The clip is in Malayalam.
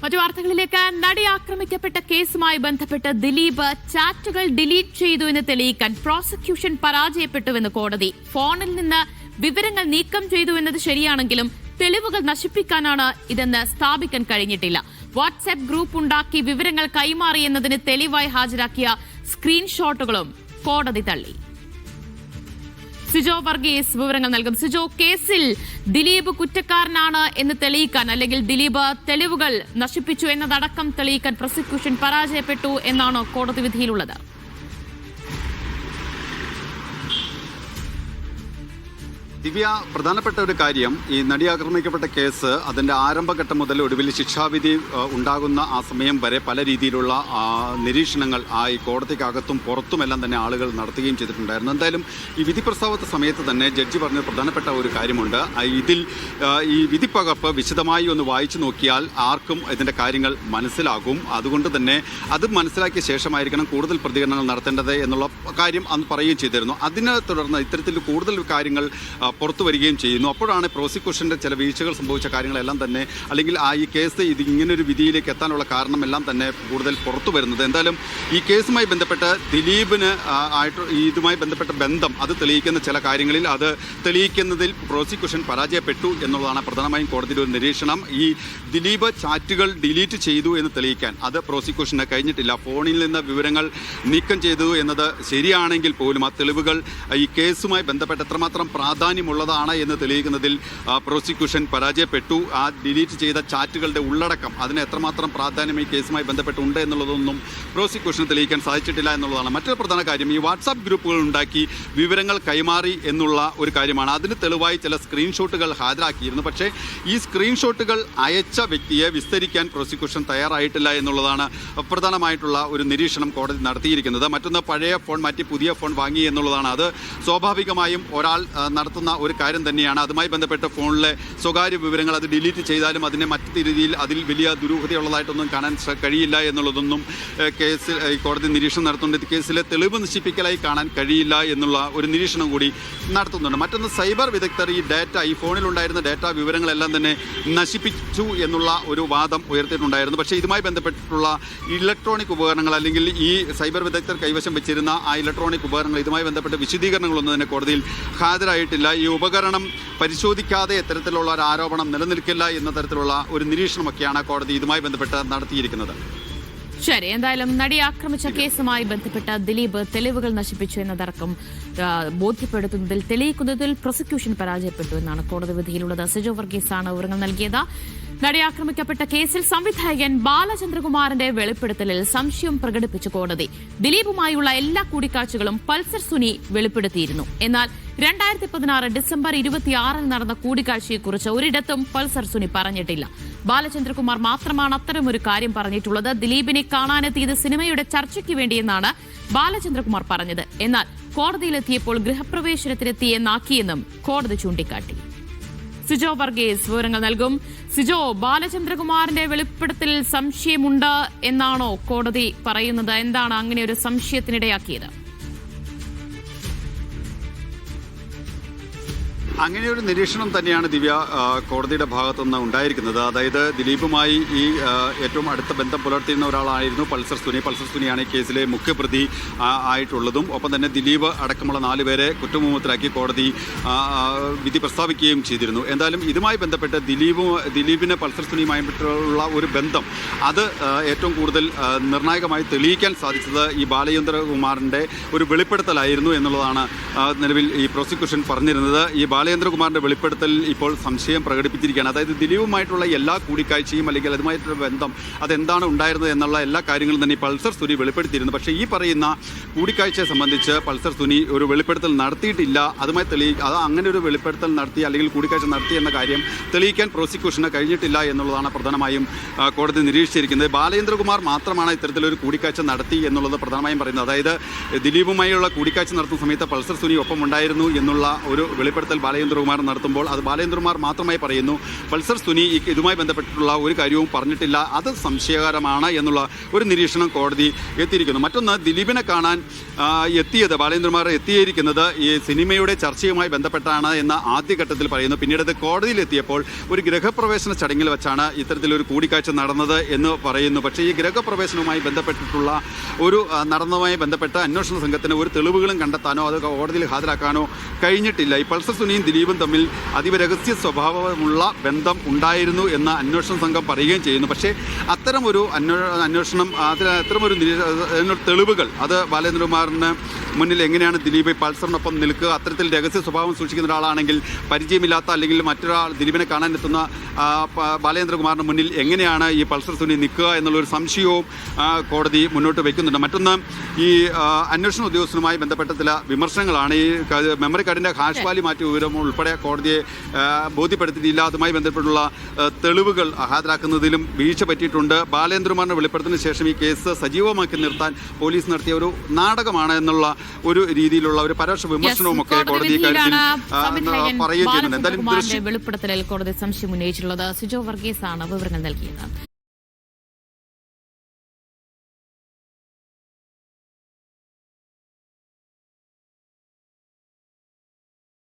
മറ്റു വാർത്തകളിലേക്ക്. നടി ആക്രമിക്കപ്പെട്ട കേസുമായി ബന്ധപ്പെട്ട് ദിലീപ് ചാറ്റുകൾ ഡിലീറ്റ് ചെയ്തു എന്ന് തെളിയിക്കാൻ പ്രോസിക്യൂഷൻ പരാജയപ്പെട്ടുവെന്ന് കോടതി. ഫോണിൽ നിന്ന് വിവരങ്ങൾ നീക്കം ചെയ്തു എന്നത് ശരിയാണെങ്കിലും തെളിവുകൾ നശിപ്പിക്കാനാണ് ഇതെന്ന് സ്ഥാപിക്കാൻ കഴിഞ്ഞിട്ടില്ല. വാട്സ്ആപ്പ് ഗ്രൂപ്പ് ഉണ്ടാക്കി വിവരങ്ങൾ കൈമാറിയെന്നതിന് തെളിവായി ഹാജരാക്കിയ സ്ക്രീൻഷോട്ടുകളും കോടതി തള്ളി. സിജോ വർഗീസ് വിവരങ്ങൾ നൽകും. സിജോ, കേസിൽ ദിലീപ് കുറ്റക്കാരനാണ് എന്ന് തെളിയിക്കാൻ അല്ലെങ്കിൽ ദിലീപ് തെളിവുകൾ നശിപ്പിച്ചു എന്നതടക്കം തെളിയിക്കാൻ പ്രോസിക്യൂഷൻ പരാജയപ്പെട്ടു എന്നാണ് കോടതി വിധിയിലുള്ളത്. ദിവ്യ, പ്രധാനപ്പെട്ട ഒരു കാര്യം, ഈ നടി ആക്രമിക്കപ്പെട്ട കേസ് അതിൻ്റെ ആരംഭഘട്ടം മുതൽ ഒടുവിൽ ശിക്ഷാവിധി ഉണ്ടാകുന്ന ആ സമയം വരെ പല രീതിയിലുള്ള നിരീക്ഷണങ്ങൾ ഈ കോടതിക്കകത്തും പുറത്തുമെല്ലാം തന്നെ ആളുകൾ നടത്തുകയും ചെയ്തിട്ടുണ്ടായിരുന്നു. എന്തായാലും ഈ വിധി പ്രസ്താവത്തെ സമയത്ത് തന്നെ ജഡ്ജി പറഞ്ഞ പ്രധാനപ്പെട്ട ഒരു കാര്യമുണ്ട്. ഇതിൽ ഈ വിധിപ്പകർപ്പ് വിശദമായി ഒന്ന് വായിച്ചു നോക്കിയാൽ ആർക്കും ഇതിൻ്റെ കാര്യങ്ങൾ മനസ്സിലാകും. അതുകൊണ്ട് തന്നെ അത് മനസ്സിലാക്കിയ ശേഷമായിരിക്കണം കൂടുതൽ പ്രതികരണങ്ങൾ നടത്തേണ്ടത് എന്നുള്ള കാര്യം അന്ന് പറയുകയും ചെയ്തിരുന്നു. അതിനെ തുടർന്ന് ഇത്തരത്തിൽ കൂടുതൽ കാര്യങ്ങൾ പുറത്തു വരികയും ചെയ്യുന്നു. അപ്പോഴാണ് പ്രോസിക്യൂഷൻ്റെ ചില വീഴ്ചകൾ സംഭവിച്ച കാര്യങ്ങളെല്ലാം തന്നെ, അല്ലെങ്കിൽ ഈ കേസ് ഇങ്ങനൊരു വിധിയിലേക്ക് എത്താനുള്ള കാരണമെല്ലാം തന്നെ കൂടുതൽ പുറത്തു വരുന്നത്. എന്തായാലും ഈ കേസുമായി ബന്ധപ്പെട്ട് ദിലീപിന് ഇതുമായി ബന്ധപ്പെട്ട ബന്ധം അത് തെളിയിക്കുന്ന ചില കാര്യങ്ങളിൽ അത് തെളിയിക്കുന്നതിൽ പ്രോസിക്യൂഷൻ പരാജയപ്പെട്ടു എന്നുള്ളതാണ് പ്രധാനമായും കോടതിയുടെ ഒരു നിരീക്ഷണം. ഈ ദിലീപ് ചാറ്റുകൾ ഡിലീറ്റ് ചെയ്തു എന്ന് തെളിയിക്കാൻ അത് പ്രോസിക്യൂഷന് കഴിഞ്ഞിട്ടില്ല. ഫോണിൽ നിന്ന് വിവരങ്ങൾ നീക്കം ചെയ്തു എന്നത് ശരിയാണെങ്കിൽ പോലും ആ തെളിവുകൾ ഈ കേസുമായി ബന്ധപ്പെട്ട് എത്രമാത്രം പ്രാധാന്യമുള്ളതാണ് എന്ന് തെളിയിക്കുന്നതിൽ പ്രോസിക്യൂഷൻ പരാജയപ്പെട്ടു. ആ ഡിലീറ്റ് ചെയ്ത ചാറ്റുകളുടെ ഉള്ളടക്കം അതിന് എത്രമാത്രം പ്രാധാന്യം ഈ കേസുമായി ബന്ധപ്പെട്ടുണ്ട് എന്നുള്ളതൊന്നും പ്രോസിക്യൂഷന് തെളിയിക്കാൻ സാധിച്ചിട്ടില്ല എന്നുള്ളതാണ്. മറ്റൊരു പ്രധാന കാര്യം, ഈ വാട്സാപ്പ് ഗ്രൂപ്പുകൾ ഉണ്ടാക്കി വിവരങ്ങൾ കൈമാറി എന്നുള്ള ഒരു കാര്യമാണ്. അതിന് തെളിവായി ചില സ്ക്രീൻഷോട്ടുകൾ ഹാജരാക്കിയിരുന്നു. പക്ഷേ ഈ സ്ക്രീൻഷോട്ടുകൾ അയച്ച വ്യക്തിയെ വിസ്തരിക്കാൻ പ്രോസിക്യൂഷൻ തയ്യാറായിട്ടില്ല എന്നുള്ളതാണ് പ്രധാനമായിട്ടുള്ള ഒരു നിരീക്ഷണം കോടതി നടത്തിയിരിക്കുന്നത്. മറ്റൊന്ന്, പഴയ ഫോൺ മാറ്റി പുതിയ ഫോൺ വാങ്ങി എന്നുള്ളതാണ്. അത് സ്വാഭാവികമായും ഒരാൾ നടത്തുന്ന ഒരു കാര്യം തന്നെയാണ്. അതുമായി ബന്ധപ്പെട്ട ഫോണിലെ സ്വകാര്യ വിവരങ്ങൾ അത് ഡിലീറ്റ് ചെയ്താലും അതിനെ മറ്റു രീതിയിൽ അതിൽ വലിയ ദുരൂഹതയുള്ളതായിട്ടൊന്നും കാണാൻ കഴിയില്ല എന്നുള്ളതൊന്നും കേസിൽ കോടതി നിരീക്ഷണം നടത്തുന്നുണ്ട്. കേസിലെ തെളിവ് നശിപ്പിക്കലായി കാണാൻ കഴിയില്ല എന്നുള്ള ഒരു നിരീക്ഷണം കൂടി നടത്തുന്നുണ്ട്. മറ്റൊന്ന്, സൈബർ വിദഗ്ധർ ഈ ഫോണിലുണ്ടായിരുന്ന ഡാറ്റ വിവരങ്ങളെല്ലാം തന്നെ നശിപ്പിച്ചു എന്നുള്ള ഒരു വാദം ഉയർത്തിയിട്ടുണ്ടായിരുന്നു. പക്ഷേ ഇതുമായി ബന്ധപ്പെട്ടിട്ടുള്ള ഇലക്ട്രോണിക് ഉപകരണങ്ങൾ അല്ലെങ്കിൽ ഈ സൈബർ വിദഗ്ധർ കൈവശം വെച്ചിരുന്ന ആ ഇലക്ട്രോണിക് ഉപകരണങ്ങൾ ഇതുമായി ബന്ധപ്പെട്ട വിശദീകരണങ്ങളൊന്നും തന്നെ കോടതിയിൽ ഹാജരായിട്ടില്ല. ഈ ഉപകരണം പരിശോധിക്കാതെ ഇത്തരത്തിലുള്ള ഒരു ആരോപണം നിലനിൽക്കില്ല എന്ന തരത്തിലുള്ള ഒരു നിരീക്ഷണമൊക്കെയാണ് കോടതി ഇതുമായി ബന്ധപ്പെട്ട് നടത്തിയിരിക്കുന്നത്. ശരി, എന്തായാലും നടി ആക്രമിച്ച കേസുമായി ബന്ധപ്പെട്ട ദിലീപ് തെളിവുകൾ നശിപ്പിച്ചു എന്നതടക്കം ബോധ്യപ്പെടുത്തുന്നതിൽ തെളിയിക്കുന്നതിൽ പ്രോസിക്യൂഷൻ പരാജയപ്പെട്ടു എന്നാണ് കോടതി വിധിയിലുള്ളത്. സിജോ വർഗീസാണ് വിവരങ്ങൾ നൽകിയത്. നടി ആക്രമിക്കപ്പെട്ട കേസിൽ സംവിധായകൻ ബാലചന്ദ്രകുമാറിന്റെ വെളിപ്പെടുത്തലിൽ സംശയം പ്രകടിപ്പിച്ച കോടതി ദിലീപുമായുള്ള എല്ലാ കൂടിക്കാഴ്ചകളും പൾസർ സുനി വെളിപ്പെടുത്തിയിരുന്നു. എന്നാൽ 2016 ഡിസംബർ 26 നടന്ന കൂടിക്കാഴ്ചയെക്കുറിച്ച് ഒരിടത്തും പൾസർ സുനി പറഞ്ഞിട്ടില്ല. ബാലചന്ദ്രകുമാർ മാത്രമാണ് അത്തരമൊരു കാര്യം പറഞ്ഞിട്ടുള്ളത്. ദിലീപിനെ കാണാനെത്തിയത് സിനിമയുടെ ചർച്ചയ്ക്ക് വേണ്ടിയെന്നാണ് ബാലചന്ദ്രകുമാർ പറഞ്ഞത്. എന്നാൽ കോടതിയിലെത്തിയപ്പോൾ ഗൃഹപ്രവേശനത്തിനെത്തിയെന്നാക്കിയെന്നും കോടതി ചൂണ്ടിക്കാട്ടി. സിജോ വർഗീസ് വിവരങ്ങൾ നൽകും. സിജോ, ബാലചന്ദ്രകുമാറിന്റെ വെളിപ്പെടുത്തലിൽ സംശയമുണ്ട് എന്നാണോ കോടതി പറയുന്നത്? എന്താണ് അങ്ങനെ ഒരു സംശയത്തിനിടയാക്കിയത്? അങ്ങനെയൊരു നിരീക്ഷണം തന്നെയാണ് ദിവ്യ കോടതിയുടെ ഭാഗത്തുനിന്ന് ഉണ്ടായിരിക്കുന്നത്. അതായത് ദിലീപുമായി ഈ ഏറ്റവും അടുത്ത ബന്ധം പുലർത്തിയിരുന്ന ഒരാളായിരുന്നു പൾസർ സുനി. പൾസർ സുനിയാണ് ഈ കേസിലെ മുഖ്യപ്രതി ആയിട്ടുള്ളതും. ഒപ്പം തന്നെ ദിലീപ് അടക്കമുള്ള 4 പേരെ കുറ്റവിമുക്തരാക്കി കോടതി വിധി പ്രസ്താവിക്കുകയും ചെയ്തിരുന്നു. എന്തായാലും ഇതുമായി ബന്ധപ്പെട്ട് ദിലീപിന് പൾസർ സുനിയുമായിട്ടുള്ള ഒരു ബന്ധം അത് ഏറ്റവും കൂടുതൽ നിർണായകമായി തെളിയിക്കാൻ സാധിച്ചത് ഈ ബാലചന്ദ്രകുമാറിൻ്റെ ഒരു വെളിപ്പെടുത്തലായിരുന്നു എന്നുള്ളതാണ് നിലവിൽ ഈ പ്രോസിക്യൂഷൻ പറഞ്ഞിരുന്നത്. ഈ ബാലചന്ദ്രകുമാറിന്റെ വെളിപ്പെടുത്തലിൽ ഇപ്പോൾ സംശയം പ്രകടിപ്പിച്ചിരിക്കുകയാണ്. അതായത് ദിലീപുമായിട്ടുള്ള എല്ലാ കൂടിക്കാഴ്ചയും അല്ലെങ്കിൽ അതുമായിട്ടുള്ള ബന്ധം അതെന്താണ് ഉണ്ടായിരുന്നത് എന്നുള്ള എല്ലാ കാര്യങ്ങളും തന്നെ പൾസർ സുനി വെളിപ്പെടുത്തിയിരുന്നു. പക്ഷേ ഈ പറയുന്ന കൂടിക്കാഴ്ചയെ സംബന്ധിച്ച് പൾസർ സുനി ഒരു വെളിപ്പെടുത്തൽ നടത്തിയിട്ടില്ല. അതുമായി അത് അങ്ങനെ ഒരു വെളിപ്പെടുത്തൽ നടത്തി അല്ലെങ്കിൽ കൂടിക്കാഴ്ച നടത്തി എന്ന കാര്യം തെളിയിക്കാൻ പ്രോസിക്യൂഷന് കഴിഞ്ഞിട്ടില്ല എന്നുള്ളതാണ് പ്രധാനമായും കോടതി നിരീക്ഷിച്ചിരിക്കുന്നത്. ബാലചന്ദ്രകുമാർ മാത്രമാണ് ഇത്തരത്തിലൊരു കൂടിക്കാഴ്ച നടത്തി എന്നുള്ളത് പ്രധാനമായും പറയുന്നത്. അതായത് ദിലീപുമായുള്ള കൂടിക്കാഴ്ച നടത്തുന്ന സമയത്ത് പൾസർ സുനി ഒപ്പം ഉണ്ടായിരുന്നു എന്നുള്ള ഒരു വെളിപ്പെടുത്തൽ ബാലേന്ദ്രകുമാർ നടത്തുമ്പോൾ അത് ബാലേന്ദ്രകുമാർ മാത്രമായി പറയുന്നു. പൾസർ സുനി ഇതുമായി ബന്ധപ്പെട്ടിട്ടുള്ള ഒരു കാര്യവും പറഞ്ഞിട്ടില്ല, അത് സംശയകരമാണ് എന്നുള്ള ഒരു നിരീക്ഷണം കോടതി എത്തിയിരിക്കുന്നു. മറ്റൊന്ന്, ദിലീപിനെ കാണാൻ എത്തിയത് ബാലേന്ദ്രകുമാർ എത്തിയിരിക്കുന്നത് ഈ സിനിമയുടെ ചർച്ചയുമായി ബന്ധപ്പെട്ടാണ് എന്ന് ആദ്യഘട്ടത്തിൽ പറയുന്നു. പിന്നീട് അത് കോടതിയിലെത്തിയപ്പോൾ ഒരു ഗൃഹപ്രവേശന ചടങ്ങിൽ വെച്ചാണ് ഇത്തരത്തിലൊരു കൂടിക്കാഴ്ച നടന്നത് എന്ന് പറയുന്നു. പക്ഷേ ഈ ഗൃഹപ്രവേശനവുമായി ബന്ധപ്പെട്ടിട്ടുള്ള നടന്നതുമായി ബന്ധപ്പെട്ട് അന്വേഷണ സംഘത്തിന് ഒരു തെളിവുകളും കണ്ടെത്താനോ അത് കോടതിയിൽ ഹാജരാക്കാനോ കഴിഞ്ഞിട്ടില്ല. ഈ പൾസർ സുനിയും ദിലീപും തമ്മിൽ അതീവ രഹസ്യ സ്വഭാവമുള്ള ബന്ധം ഉണ്ടായിരുന്നു എന്ന് അന്വേഷണ സംഘം പറയുകയും ചെയ്യുന്നു. പക്ഷേ അത്തരമൊരു അന്വേഷണം അത്തരമൊരു തെളിവുകൾ അത് ബാലേന്ദ്രകുമാറിന് മുന്നിൽ എങ്ങനെയാണ് ദിലീപ് പൾസറിനൊപ്പം നിൽക്കുക? അത്തരത്തിൽ രഹസ്യ സ്വഭാവം സൂക്ഷിക്കുന്ന ഒരാളാണെങ്കിൽ പരിചയമില്ലാത്ത അല്ലെങ്കിൽ മറ്റൊരാൾ ദിലീപിനെ കാണാനെത്തുന്ന ബാലേന്ദ്രകുമാറിന് മുന്നിൽ എങ്ങനെയാണ് ഈ പൾസർ സുനി നിൽക്കുക എന്നുള്ളൊരു സംശയവും കോടതി മുന്നോട്ട് വയ്ക്കുന്നുണ്ട്. മറ്റൊന്ന്, ഈ അന്വേഷണ ഉദ്യോഗസ്ഥനുമായി ബന്ധപ്പെട്ട ചില വിമർശനങ്ങളാണ്. ഈ മെമ്മറി കാർഡിൻ്റെ ഹാഷ് വാല്യൂ മാറ്റി വിവരം ഉൾപ്പെടെ കോടതിയെ ബോധ്യപ്പെടുത്തിയിട്ടില്ല. അതുമായി ബന്ധപ്പെട്ടുള്ള തെളിവുകൾ ഹാജരാക്കുന്നതിലും വീഴ്ച പറ്റിയിട്ടുണ്ട്. ബാലേന്ദ്രകുമാറിന്റെ വെളിപ്പെടുത്തലിന് ശേഷം ഈ കേസ് സജീവമാക്കി നിർത്താൻ പോലീസ് നടത്തിയ ഒരു നാടകമാണ് എന്നുള്ള ഒരു രീതിയിലുള്ള ഒരു പരോക്ഷ വിമർശനവും ഒക്കെ കോടതി പറയുകയും ചെയ്യുന്നുണ്ട്. എന്തായാലും വെളിപ്പെടുത്തലിൽ കോടതി സംശയം ഉന്നയിച്ചിട്ടുള്ളത്. സിജോ വർഗീസ് ആണ് വിവരങ്ങൾ നൽകിയത്.